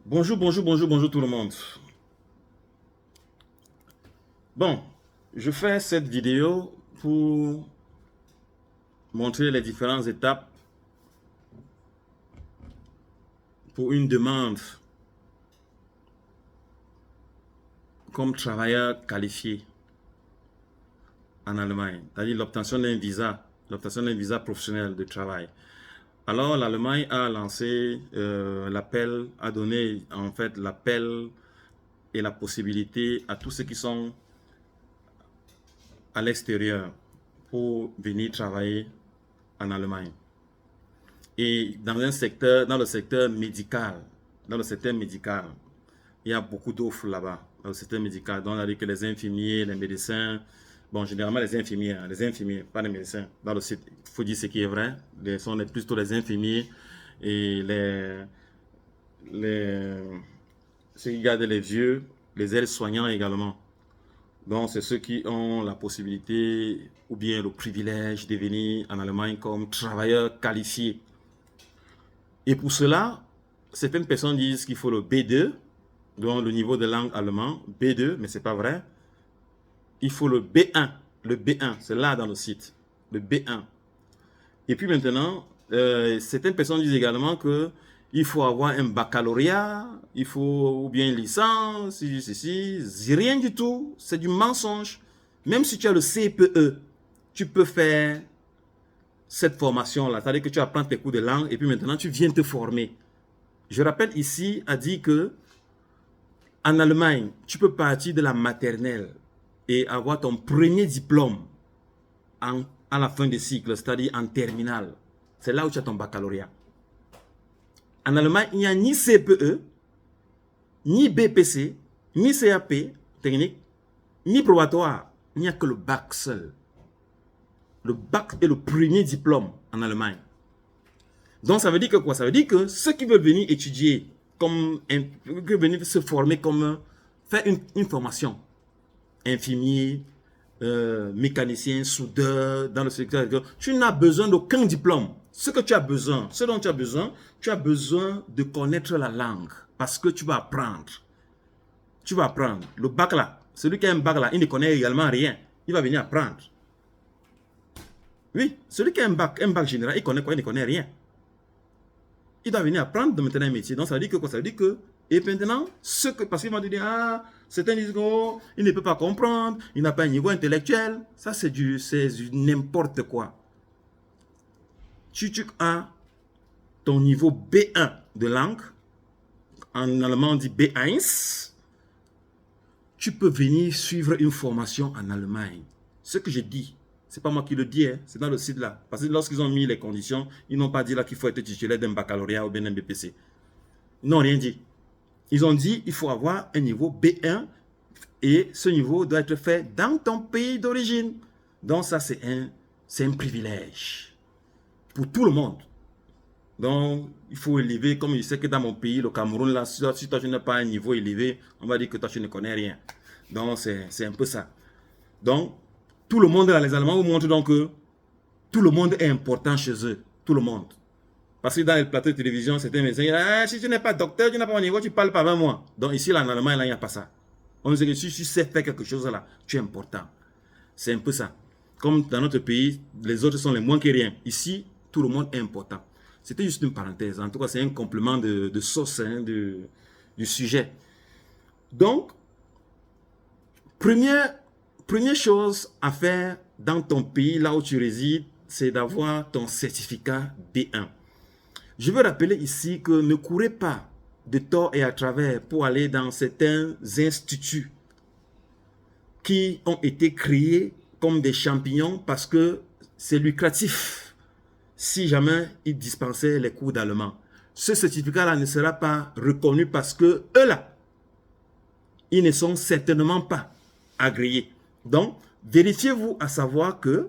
Bonjour tout le monde. Bon, je fais cette vidéo pour montrer les différentes étapes pour une demande comme travailleur qualifié en Allemagne, c'est-à-dire l'obtention d'un visa professionnel de travail. Alors l'Allemagne a lancé l'appel, a donné en fait l'appel et la possibilité à tous ceux qui sont à l'extérieur pour venir travailler en Allemagne. Et dans le secteur médical, il y a beaucoup d'offres là-bas, dans le secteur médical. Donc, on a dit que les infirmiers, les médecins, bon, généralement les infirmiers, pas les médecins. Dans le site, il faut dire ce qui est vrai, sont plutôt les infirmiers et ceux qui gardent les vieux, les aides-soignants également. Donc, c'est ceux qui ont la possibilité ou bien le privilège de venir en Allemagne comme travailleurs qualifiés. Et pour cela, certaines personnes disent qu'il faut le B2, donc le niveau de langue allemand, B2, mais ce n'est pas vrai. Il faut le B1, c'est là dans le site, le B1. Et puis maintenant, certaines personnes disent également qu'il faut avoir un baccalauréat, il faut ou bien une licence, ceci, rien du tout, c'est du mensonge. Même si tu as le CPE, tu peux faire cette formation-là, c'est-à-dire que tu apprends tes cours de langue et puis maintenant tu viens te former. Je rappelle ici, a dit que en Allemagne, tu peux partir de la maternelle et avoir ton premier diplôme à la fin du cycle, c'est-à-dire en terminale. C'est là où tu as ton baccalauréat. En Allemagne, il n'y a ni CPE, ni BPC, ni CAP technique, ni probatoire. Il n'y a que le bac seul. Le bac est le premier diplôme en Allemagne. Donc ça veut dire que quoi? Ça veut dire que ceux qui veulent venir étudier, venir se former faire une formation, infirmier, mécanicien, soudeur, dans le secteur, tu n'as besoin d'aucun diplôme. Ce dont tu as besoin, tu as besoin de connaître la langue parce que tu vas apprendre. Tu vas apprendre. Le bac là, celui qui a un bac là, il ne connaît également rien. Il va venir apprendre. Oui, celui qui a un bac général, il connaît quoi? Il ne connaît rien. Il doit venir apprendre de maintenant un métier. Donc ça veut dire que quoi? Ça veut dire que, et maintenant, parce qu'ils vont dire, ah, certains disent, oh, il ne peut pas comprendre, il n'a pas un niveau intellectuel. Ça, c'est du n'importe quoi. Tu as ton niveau B1 de langue, en allemand on dit B1, tu peux venir suivre une formation en Allemagne. Ce que je dis, c'est pas moi qui le dis, hein, c'est dans le site là. Parce que lorsqu'ils ont mis les conditions, ils n'ont pas dit là qu'il faut être titulaire d'un baccalauréat ou bien d'un BPC. Ils n'ont rien dit. Ils ont dit qu'il faut avoir un niveau B1 et ce niveau doit être fait dans ton pays d'origine. Donc ça, c'est un privilège pour tout le monde. Donc, il faut élever, comme je sais que dans mon pays, le Cameroun, là, si toi tu n'as pas un niveau élevé, on va dire que toi tu ne connais rien. Donc, c'est un peu ça. Donc, tout le monde, là, les Allemands vous montrent donc que tout le monde est important chez eux. Tout le monde. Parce que dans les plateaux de télévision, certains médecins disent, ah, si tu n'es pas docteur, tu n'as pas un niveau, tu ne parles pas avec moi. Donc, ici, là, en Allemagne, là, il n'y a pas ça. On nous dit que si tu sais faire quelque chose, là, tu es important. C'est un peu ça. Comme dans notre pays, les autres sont les moins que rien. Ici, tout le monde est important. C'était juste une parenthèse. En tout cas, c'est un complément de sauce hein, du sujet. Donc, première chose à faire dans ton pays, là où tu résides, c'est d'avoir ton certificat B1. Je veux rappeler ici que ne courez pas de tort et à travers pour aller dans certains instituts qui ont été créés comme des champignons parce que c'est lucratif. Si jamais ils dispensaient les cours d'allemand, ce certificat-là ne sera pas reconnu parce que eux là, ils ne sont certainement pas agréés. Donc, vérifiez-vous à savoir que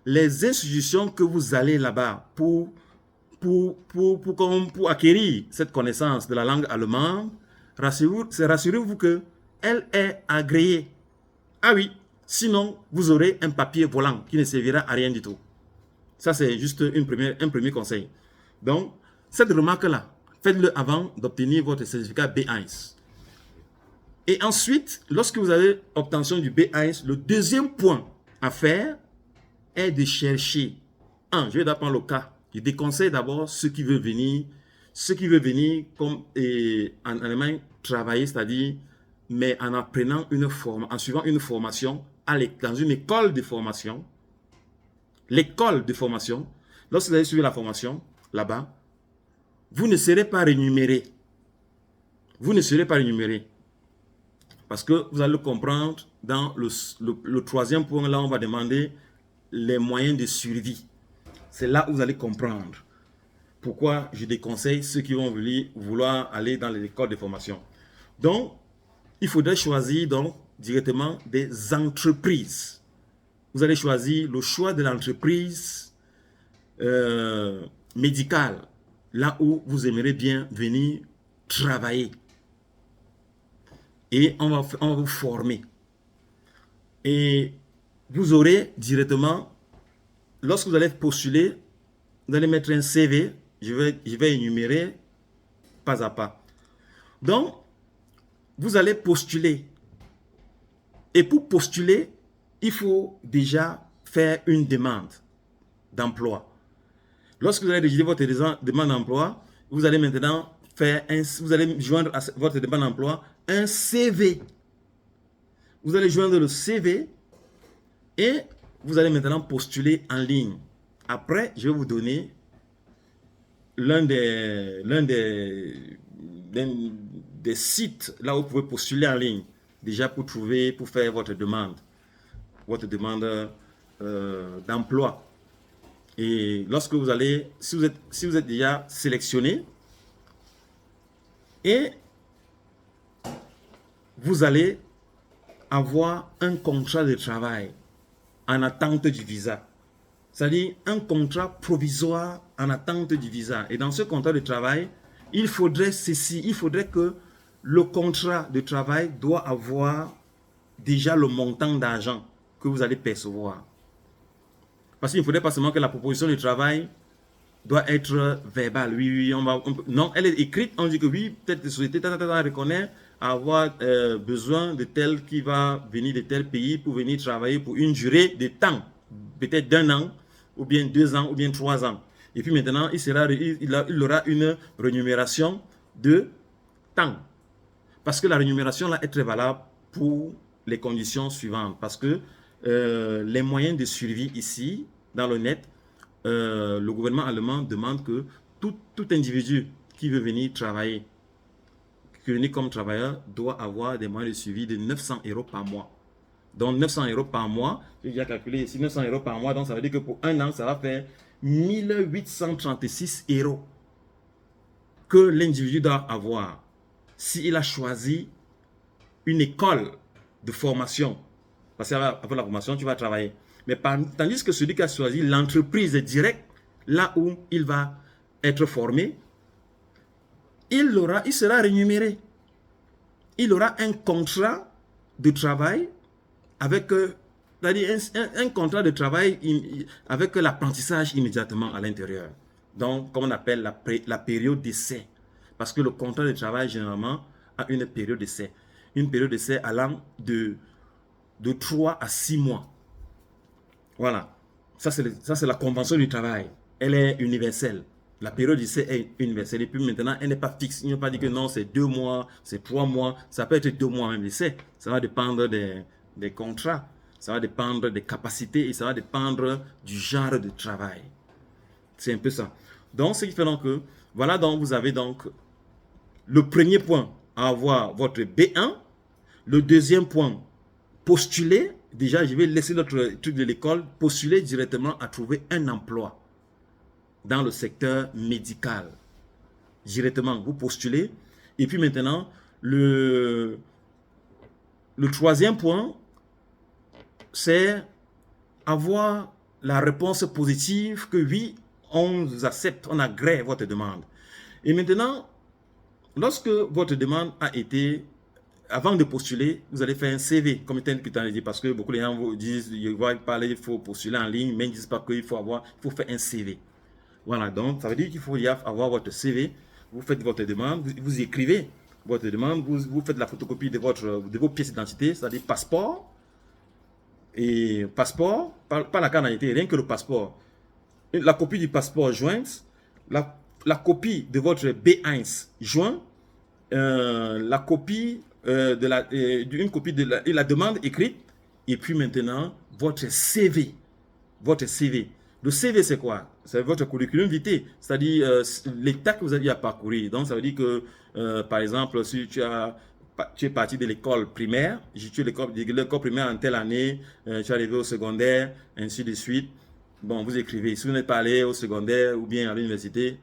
les institutions que vous allez là-bas pour acquérir cette connaissance de la langue allemande, rassurez-vous qu'elle est agréée. Ah oui, sinon vous aurez un papier volant qui ne servira à rien du tout. Ça, c'est juste un premier conseil. Donc, cette remarque-là, Faites-le avant d'obtenir votre certificat B1. Et ensuite, lorsque vous avez obtention du B1, le deuxième point à faire est de chercher. Je vais d'abord prendre le cas. Je déconseille d'abord ceux qui veulent venir comme en Allemagne travailler, c'est-à-dire mais en apprenant en suivant une formation dans une école de formation. L'école de formation, lorsque vous allez suivre la formation là-bas, vous ne serez pas rémunéré. Vous ne serez pas rémunéré. Parce que vous allez le comprendre dans le troisième point, là on va demander les moyens de survie. C'est là où vous allez comprendre pourquoi je déconseille ceux qui vont vouloir aller dans les écoles de formation. Donc, il faudrait choisir donc directement des entreprises. Vous allez choisir le choix de l'entreprise médicale, là où vous aimeriez bien venir travailler. Et on va vous former. Et vous aurez directement, lorsque vous allez postuler, vous allez mettre un CV, je vais énumérer pas à pas. Donc, vous allez postuler. Et pour postuler, il faut déjà faire une demande d'emploi. Lorsque vous allez rédiger votre demande d'emploi, vous allez maintenant vous allez joindre à votre demande d'emploi un CV. Vous allez joindre le CV et vous allez maintenant postuler en ligne. Après, je vais vous donner l'un des sites là où vous pouvez postuler en ligne, déjà pour faire votre demande d'emploi. Et lorsque vous allez, si vous êtes déjà sélectionné, et vous allez avoir un contrat de travail en attente du visa. C'est-à-dire un contrat provisoire en attente du visa. Et dans ce contrat de travail, il faudrait que le contrat de travail doit avoir déjà le montant d'argent que vous allez percevoir. Parce qu'il ne faudrait pas seulement que la proposition de travail doit être verbale. Oui, non, elle est écrite. On dit que oui, peut-être la société reconnaît avoir besoin de tel qui va venir de tel pays pour venir travailler pour une durée de temps, peut-être d'1 an, ou bien 2 ans, ou bien 3 ans. Et puis maintenant, il aura une rémunération de temps. Parce que la rémunération là est très valable pour les conditions suivantes. Parce que les moyens de survie ici, dans le net, le gouvernement allemand demande que tout individu qui veut venir travailler, qui venir comme travailleur, doit avoir des moyens de suivi de 900 € par mois. Donc 900 € par mois, j'ai déjà calculé ici 900 € par mois, donc ça veut dire que pour 1 an, ça va faire 1836 € que l'individu doit avoir s'il a choisi une école de formation. Parce qu'après la formation, tu vas travailler. Mais tandis que celui qui a choisi l'entreprise directe, là où il va être formé, il sera rémunéré. Il aura un contrat de travail avec un contrat de travail avec l'apprentissage immédiatement à l'intérieur. Donc, comme on appelle la période d'essai. Parce que le contrat de travail, généralement, a une période d'essai. Une période d'essai allant de 3 à 6 mois. Voilà. Ça, c'est la convention du travail. Elle est universelle. La période d'essai est universelle. Et puis maintenant, elle n'est pas fixe. Il ne faut pas dire que non, c'est 2 mois, c'est 3 mois. Ça peut être 2 mois même d'essai. Ça va dépendre des contrats. Ça va dépendre des capacités et ça va dépendre du genre de travail. C'est un peu ça. Donc, ce qui fait donc que, voilà, donc vous avez donc le premier point, avoir votre B1. Le deuxième point, postuler. Déjà, je vais laisser notre truc de l'école, postuler directement à trouver un emploi dans le secteur médical. Directement, vous postulez. Et puis maintenant, le troisième point, c'est avoir la réponse positive que oui, on vous accepte, on agrée votre demande. Et maintenant, lorsque votre demande a été, avant de postuler, vous allez faire un CV, comme tel que tu as dit, parce que beaucoup de gens vous disent, ils vont parler, il faut postuler en ligne, mais ils ne disent pas qu'il faut faire un CV. Voilà, donc ça veut dire qu'il faut avoir votre CV. vous faites votre demande, vous écrivez votre demande, vous faites la photocopie de vos pièces d'identité, c'est-à-dire passeport, et passeport, pas la carte d'identité, rien que le passeport. La copie du passeport jointe, la copie de votre B1 joint, la copie une copie de la demande écrite, et puis maintenant votre CV. Votre CV. Le CV, c'est quoi? C'est votre curriculum vitae, c'est-à-dire l'état que vous avez à parcourir. Donc, ça veut dire que, par exemple, si tu es parti de l'école primaire, tu es de l'école primaire en telle année, tu es arrivé au secondaire, ainsi de suite. Bon, vous écrivez. Si vous n'êtes pas allé au secondaire ou bien à l'université,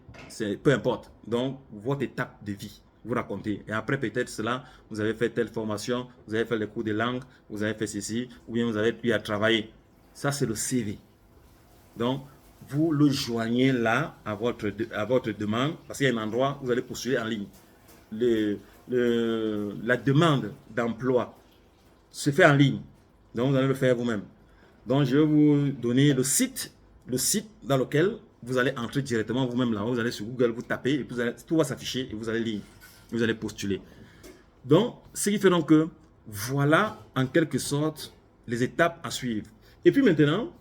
peu importe. Donc, votre étape de vie, vous racontez. Et après, peut-être cela, vous avez fait telle formation, vous avez fait les cours de langue, vous avez fait ceci, ou bien vous avez pu à travailler. Ça, c'est le CV. Donc, vous le joignez là à votre demande, parce qu'il y a un endroit où vous allez postuler en ligne. La demande d'emploi se fait en ligne. Donc, vous allez le faire vous-même. Donc, je vais vous donner le site dans lequel vous allez entrer directement vous-même là. Vous allez sur Google, vous tapez, et puis tout va s'afficher et vous allez lire. Vous allez postuler. Donc, ce qui fait donc que voilà en quelque sorte les étapes à suivre. Et puis maintenant,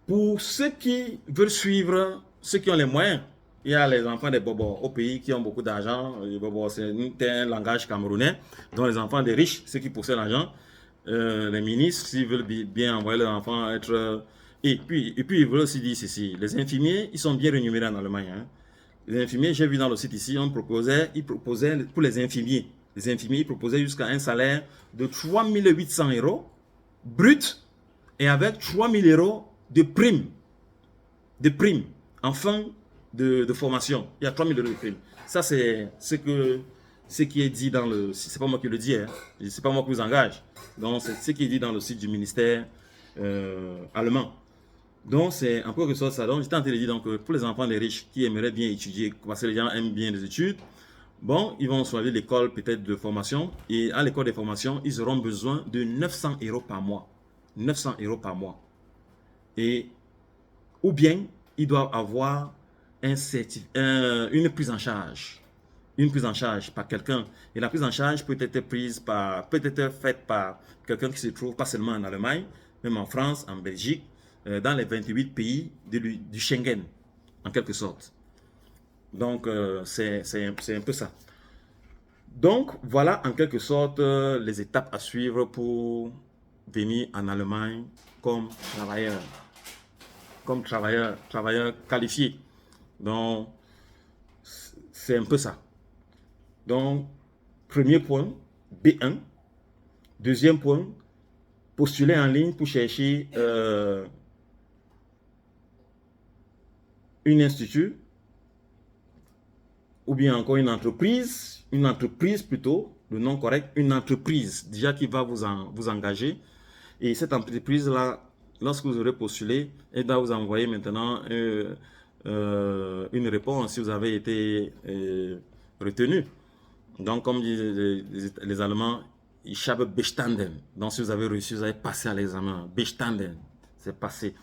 pour ceux qui veulent suivre, ceux qui ont les moyens, il y a les enfants des bobos au pays qui ont beaucoup d'argent. Les bobos, c'est un langage camerounais. Donc les enfants des riches, ceux qui possèdent l'argent, les ministres, s'ils veulent bien envoyer leurs enfants être... Et puis ils veulent aussi dire ceci. Les infirmiers, ils sont bien rémunérés en Allemagne. Hein. Les infirmiers, j'ai vu dans le site ici, ils proposaient pour les infirmiers, ils proposaient jusqu'à un salaire de 3 800 € brut et avec 3 000 € de prime en fin de formation. Il y a 3 000 € de prime. Ça, c'est ce qui est dit dans le... C'est pas moi qui le dis, hein. C'est pas moi qui vous engage. Donc, c'est ce qui est dit dans le site du ministère allemand. Donc, c'est en quelque sorte ça. Donc, j'étais en train de dire donc, pour les enfants des riches qui aimeraient bien étudier, parce que les gens aiment bien les études, bon, ils vont choisir l'école peut-être de formation. Et à l'école de formation, ils auront besoin de 900 € par mois. 900 € par mois. Et ou bien ils doivent avoir une prise en charge. Une prise en charge par quelqu'un. Et la prise en charge peut être faite par quelqu'un qui se trouve pas seulement en Allemagne, même en France, en Belgique, dans les 28 pays du Schengen, en quelque sorte. Donc, c'est un peu ça. Donc, voilà en quelque sorte les étapes à suivre pour venir en Allemagne comme travailleur qualifié. Donc, c'est un peu ça. Donc, premier point, B1. Deuxième point, postuler en ligne pour chercher un institut ou bien encore une entreprise plutôt, le nom correct, une entreprise déjà qui va vous engager. Et cette entreprise-là, lorsque vous aurez postulé, elle va vous envoyer maintenant une réponse si vous avez été retenu. Donc, comme disent les Allemands, ich habe bestanden. Donc, si vous avez reçu, vous avez passé à l'examen. Bestanden, c'est passé.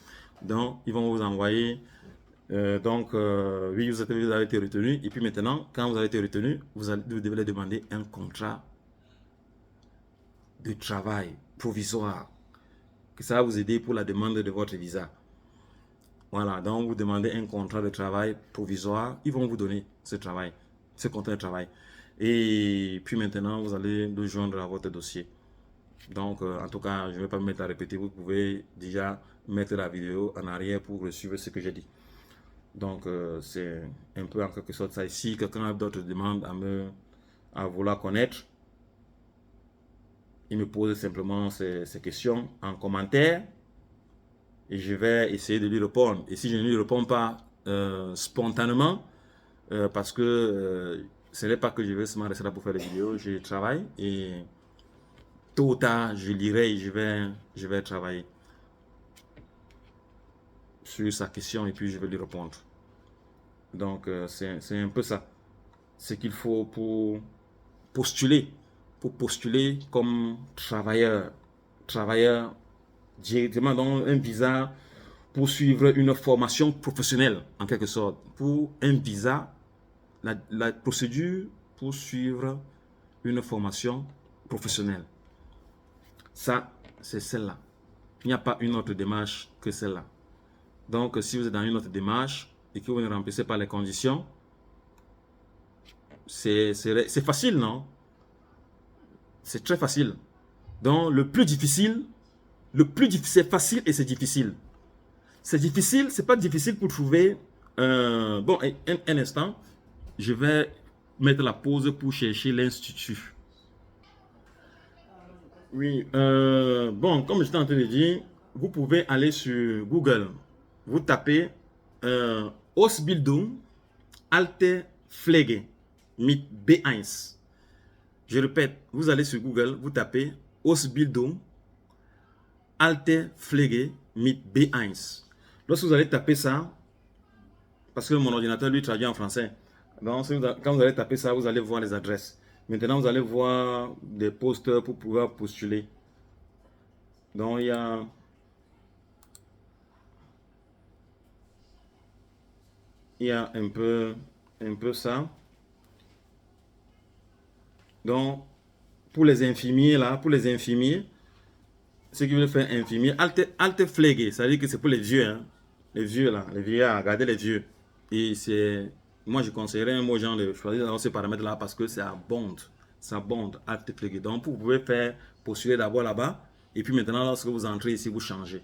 Donc, ils vont vous envoyer. Oui, vous avez été retenu. Et puis maintenant, quand vous avez été retenu, vous devez demander un contrat de travail provisoire. Que ça va vous aider pour la demande de votre visa. Voilà, donc vous demandez un contrat de travail provisoire. Ils vont vous donner ce contrat de travail. Et puis maintenant, vous allez le joindre à votre dossier. Donc, en tout cas, je ne vais pas me mettre à répéter. Vous pouvez déjà mettre la vidéo en arrière pour suivre ce que j'ai dit. Donc, c'est un peu en quelque sorte ça. Si quelqu'un a d'autres demandes à vouloir connaître, il me pose simplement ces questions en commentaire et je vais essayer de lui répondre. Et si je ne lui réponds pas spontanément, parce que ce n'est pas que je vais seulement rester là pour faire des vidéos, je travaille et tôt ou tard, je lirai et je vais travailler sur sa question et puis je vais lui répondre. Donc, c'est un peu ça. Ce qu'il faut pour postuler comme travailleur directement dans un visa pour suivre une formation professionnelle, en quelque sorte, pour un visa la procédure pour suivre une formation professionnelle. Ça, c'est celle-là. Il n'y a pas une autre démarche que celle-là. Donc, si vous êtes dans une autre démarche et que vous ne remplissez pas les conditions, c'est facile, non? C'est très facile. Donc, le plus difficile, c'est facile et c'est difficile. C'est difficile, c'est pas difficile pour trouver... bon, un instant, je vais mettre la pause pour chercher l'institut. Oui, bon, comme j'étais en train de dire, vous pouvez aller sur Google. Vous tapez Ausbildung Alte Pflege mit B1. Je répète, vous allez sur Google, vous tapez Ausbildung Alte Pflege mit B1. Lorsque vous allez taper ça, parce que mon ordinateur lui traduit en français, donc quand vous allez taper ça, vous allez voir les adresses. Maintenant, vous allez voir des postes pour pouvoir postuler. Donc, il y a un peu ça. Donc, pour les infirmiers, là, ceux qui veulent faire infirmier, Alte Pflege, ça veut dire que c'est pour les vieux, hein. Les vieux, là, les vieillards, regardez les vieux. Et moi, je conseillerais aux gens de choisir dans ces paramètres-là parce que ça abonde, Alte Pflege. Donc, vous pouvez postuler d'abord là-bas, et puis maintenant, lorsque vous entrez ici, vous changez.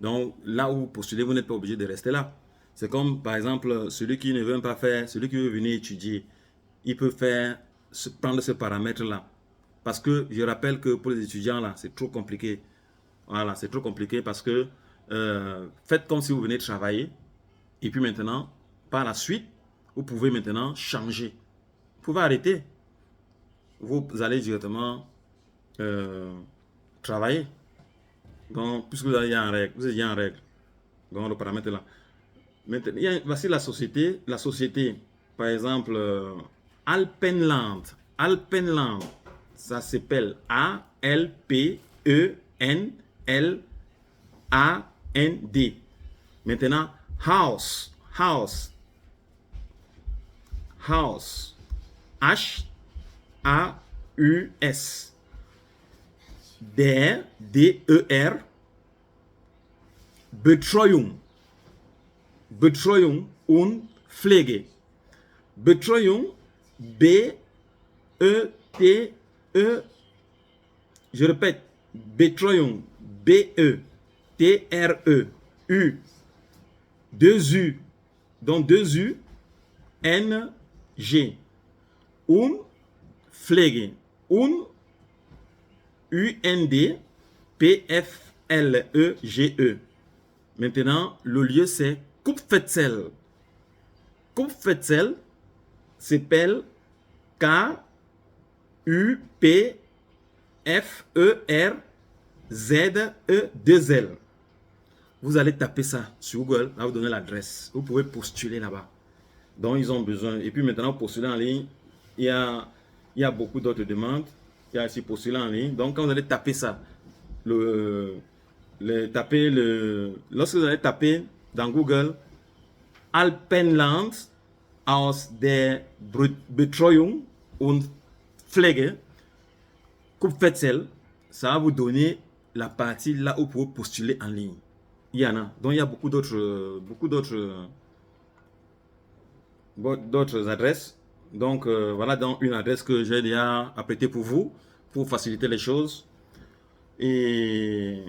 Donc, là où vous postulez, vous n'êtes pas obligé de rester là. C'est comme, par exemple, celui qui ne veut pas faire, celui qui veut venir étudier, il peut prendre ce paramètre-là. Parce que je rappelle que pour les étudiants, là, c'est trop compliqué. Voilà, c'est trop compliqué parce que faites comme si vous venez travailler. Et puis maintenant, par la suite, vous pouvez maintenant changer. Vous pouvez arrêter. Vous allez directement travailler. Donc, puisque vous êtes en règle. Donc, le paramètre là. Maintenant, voici la société. La société, par exemple, Alpenland. Alpenland, ça s'appelle A-L-P-E-N-L-A-N-D. Maintenant, House. H-A-U-S. Der, D-E-R. Betreuung und Pflege. Betreuung, B-E-T-E. Je répète, Betreuung, B-E-T-R-E-U. 2 U, donc 2 U, N-G. Pflege. U-N-D, P-F-L-E-G-E. Maintenant, le lieu c'est Kupfetzel. Kupfetzel s'appelle K-U-P-F-E-R-Z-E-2-L. Vous allez taper ça sur Google, là vous donnez l'adresse. Vous pouvez postuler là-bas. Donc ils ont besoin. Et puis maintenant, postuler en ligne, il y a beaucoup d'autres demandes. Il y a aussi postuler en ligne. Donc quand vous allez taper ça, lorsque vous allez taper dans Google Alpenland aus der Betreuung und Pflege Kupfetzel, ça va vous donner la partie là où vous pouvez postuler en ligne. Il y en a. Donc il y a beaucoup d'autres adresses. Donc voilà donc une adresse que j'ai déjà apprêtée pour vous, pour faciliter les choses. Et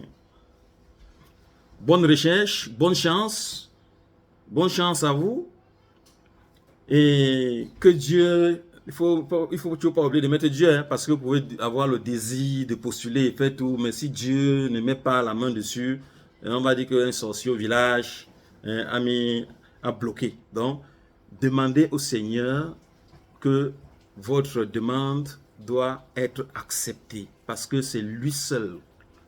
bonne recherche, bonne chance à vous. Et que Dieu, il faut toujours pas oublier de mettre Dieu, hein, parce que vous pouvez avoir le désir de postuler et faire tout, mais si Dieu ne met pas la main dessus, on va dire qu'un sorcier au village a bloqué. Donc, demandez au Seigneur que votre demande doit être acceptée, parce que c'est lui seul,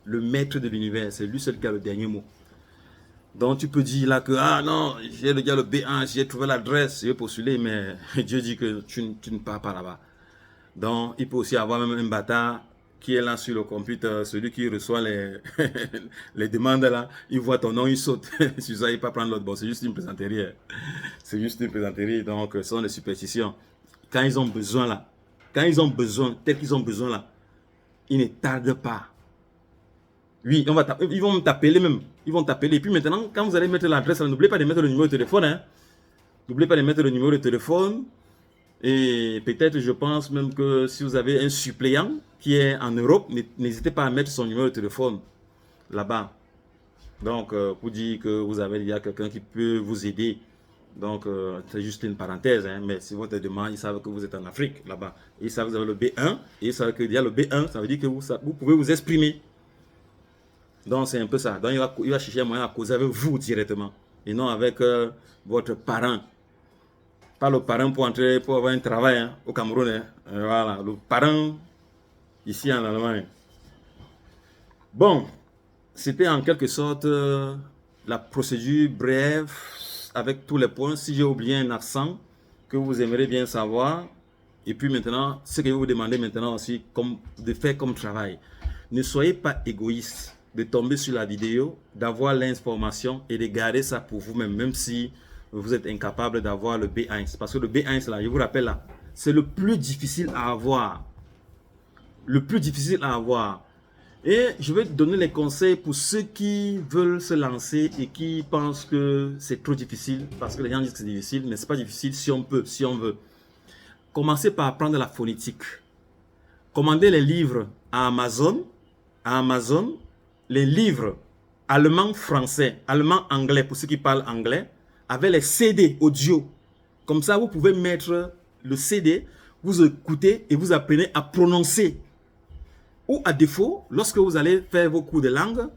le maître de l'univers, c'est lui seul qui a le dernier mot. Donc tu peux dire là que ah non, j'ai déjà le B1, j'ai trouvé l'adresse, je vais postuler, mais Dieu dit que tu ne pars pas là-bas. Donc il peut aussi avoir même un bâtard qui est là sur le computer, celui qui reçoit les, les demandes là, il voit ton nom, il saute. Sur ça, il ne peut pas prendre l'autre. Bon, c'est juste une plaisanterie. Hein. C'est juste une plaisanterie. Donc, ce sont des superstitions. Quand ils ont besoin là, quand ils ont besoin, tel qu'ils ont besoin là, ils ne tardent pas. Oui, ils vont t'appeler même. Ils vont t'appeler. Et puis maintenant, quand vous allez mettre l'adresse, n'oubliez pas de mettre le numéro de téléphone. Hein. N'oubliez pas de mettre le numéro de téléphone. Et peut-être, je pense même que si vous avez un suppléant qui est en Europe, n'hésitez pas à mettre son numéro de téléphone là-bas. Donc, pour dire que vous avez déjà quelqu'un qui peut vous aider. Donc, c'est juste une parenthèse. Hein, mais si votre demande, ils savent que vous êtes en Afrique, là-bas. Ils savent que vous avez le B1. Et ils savent qu'il y a le B1, ça veut dire que vous pouvez vous exprimer. Donc, c'est un peu ça. Donc, il va chercher un moyen à causer avec vous directement. Et non avec votre parent. Pas le parent pour entrer, pour avoir un travail hein, au Cameroun. Hein. Voilà, le parent ici en Allemagne. Bon, c'était en quelque sorte la procédure brève avec tous les points. Si j'ai oublié un accent que vous aimeriez bien savoir. Et puis maintenant, ce que je vais vous demander maintenant aussi de faire comme travail. Ne soyez pas égoïste de tomber sur la vidéo, d'avoir l'information et de garder ça pour vous-même, même si vous êtes incapable d'avoir le B1. Parce que le B1, là, je vous rappelle là, c'est le plus difficile à avoir. Le plus difficile à avoir. Et je vais te donner les conseils pour ceux qui veulent se lancer et qui pensent que c'est trop difficile. Parce que les gens disent que c'est difficile, mais c'est pas difficile si on peut, si on veut. Commencez par apprendre la phonétique. Commandez les livres à Amazon. À Amazon, les livres allemand-français, allemand-anglais pour ceux qui parlent anglais, avec les CD audio. Comme ça, vous pouvez mettre le CD, vous écoutez et vous apprenez à prononcer. Ou à défaut, lorsque vous allez faire vos cours de langue,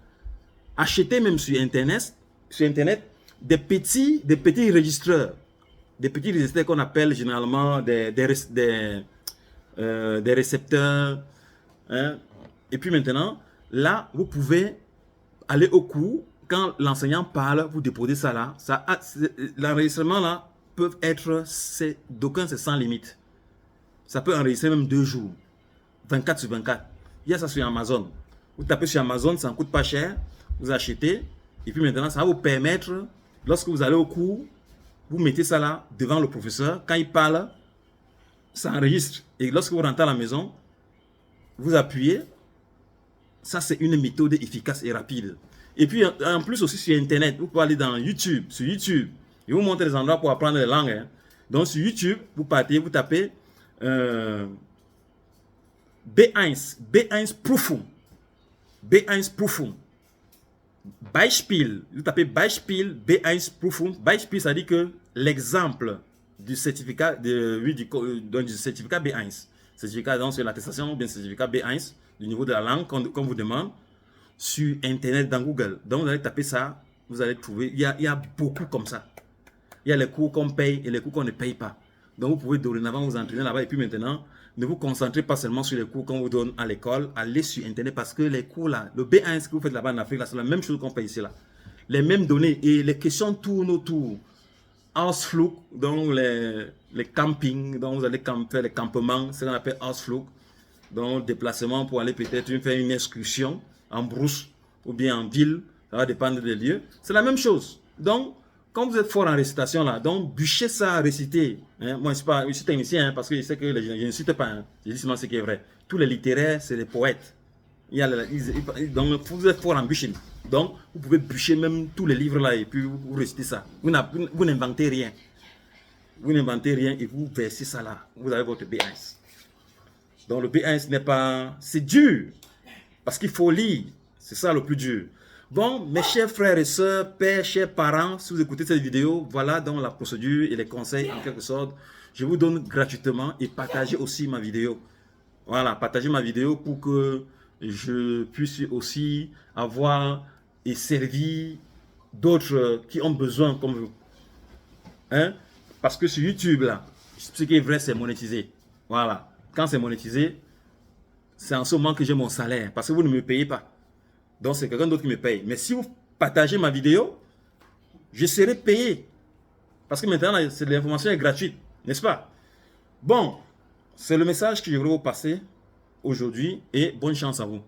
achetez même sur Internet des petits enregistreurs. Des petits enregistreurs qu'on appelle généralement des récepteurs. Hein. Et puis maintenant, là, vous pouvez aller au cours. Quand l'enseignant parle, vous déposez ça là. L'enregistrement là peut être, d'aucuns c'est sans limite. Ça peut enregistrer même 2 jours, 24 sur 24. Il y a ça sur Amazon. Vous tapez sur Amazon, ça ne coûte pas cher. Vous achetez. Et puis maintenant, ça va vous permettre, lorsque vous allez au cours, vous mettez ça là devant le professeur. Quand il parle, ça enregistre. Et lorsque vous rentrez à la maison, vous appuyez. Ça, c'est une méthode efficace et rapide. Et puis, en plus aussi sur Internet, vous pouvez aller dans YouTube. Sur YouTube, ils vous montrent des endroits pour apprendre les langues. Hein. Donc, sur YouTube, vous partez, vous tapez B1 Prüfung. B1 Prüfung. Beispiel. Vous tapez Beispiel B1 Prüfung. Beispiel, ça dit que l'exemple du certificat du certificat B1. Certificat, donc c'est l'attestation ou bien certificat B1 du niveau de la langue qu'on vous demande sur Internet, dans Google. Donc, vous allez taper ça, vous allez trouver. Il y a beaucoup comme ça. Il y a les cours qu'on paye et les cours qu'on ne paye pas. Donc, vous pouvez dorénavant vous entraîner là-bas. Et puis maintenant, ne vous concentrez pas seulement sur les cours qu'on vous donne à l'école. Allez sur Internet parce que les cours là, le B1 que vous faites là-bas en Afrique, c'est la même chose qu'on paye ici là. Les mêmes données et les questions tournent autour. Ausflug, donc les campings, donc vous allez faire les campements, c'est ce qu'on appelle Ausflug. Donc, déplacement pour aller peut-être faire une excursion en brousse ou bien en ville, ça va dépendre des lieux. C'est la même chose. Donc, quand vous êtes fort en récitation là, donc bûchez ça à réciter. Hein? Moi, je suis technicien hein, parce que je sais que je ne cite pas. Hein. Je dis seulement ce qui est vrai. Tous les littéraires, c'est des poètes. Donc, vous êtes fort en bûcher. Donc, vous pouvez bûcher même tous les livres là et puis vous récitez ça. Vous n'inventez rien. Vous n'inventez rien et vous versez ça là. Vous avez votre B1. Donc le B1 n'est pas... C'est dur. Parce qu'il faut lire. C'est ça le plus dur. Bon, mes chers frères et sœurs, pères, chers parents, si vous écoutez cette vidéo, voilà donc la procédure et les conseils en quelque sorte. Je vous donne gratuitement et partagez aussi ma vidéo. Voilà, partagez ma vidéo pour que je puisse aussi avoir et servir d'autres qui ont besoin comme vous. Hein? Parce que sur YouTube, là, ce qui est vrai, c'est monétisé. Voilà. Quand c'est monétisé, c'est en ce moment que j'ai mon salaire. Parce que vous ne me payez pas. Donc, c'est quelqu'un d'autre qui me paye. Mais si vous partagez ma vidéo, je serai payé. Parce que maintenant, l'information est gratuite. N'est-ce pas? Bon, c'est le message que je voulais vous passer. aujourd'hui et bonne chance à vous.